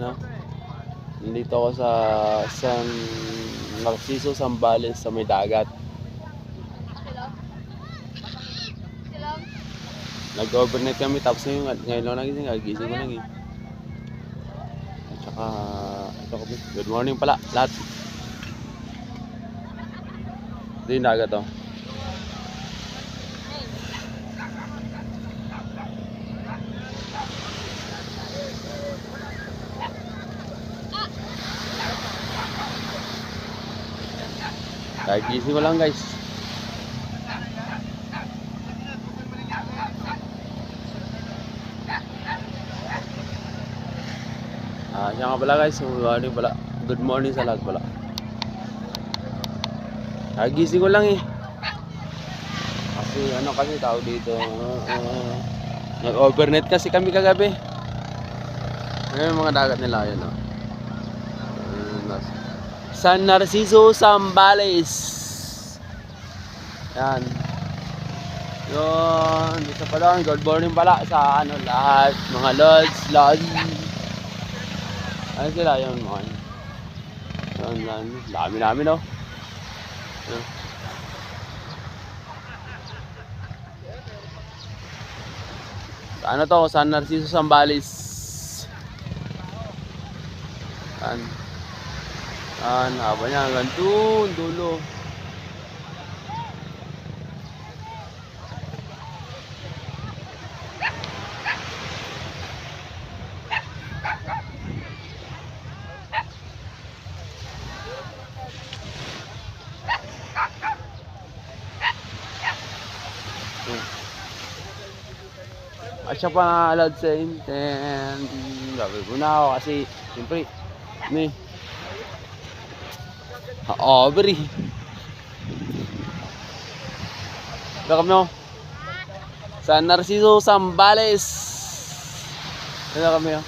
No? Nandito ako sa San Narciso, Zambales sa may dagat. Nag-overnight kami tapos ngayon lang nagising, nagising ko lang eh. At saka ito kami. Good morning pala lahat. Ito yung dagat oh. Nagising ko lang guys. Siya nga pala guys, good morning pala. Good morning sa lahat pala. Nagising ko lang eh. Kasi ano kasi tao dito, nag-overnight kasi kami kagabi. Ngayon mga dagat nila yun oh. San Narciso, Zambales. Yan. Yun, isa pa lang, good morning pala sa ano lahat, mga lods. Ano sila yun mga yun, dami namin oh. Ano to, San Narciso, Zambales. Haba niya hanggang dun, dulo. At siya pa allowed sa intent. Gabi ko na ako kasi siyempre may over eh. Ito kami oh. San Narciso, Zambales. Ito kami oh.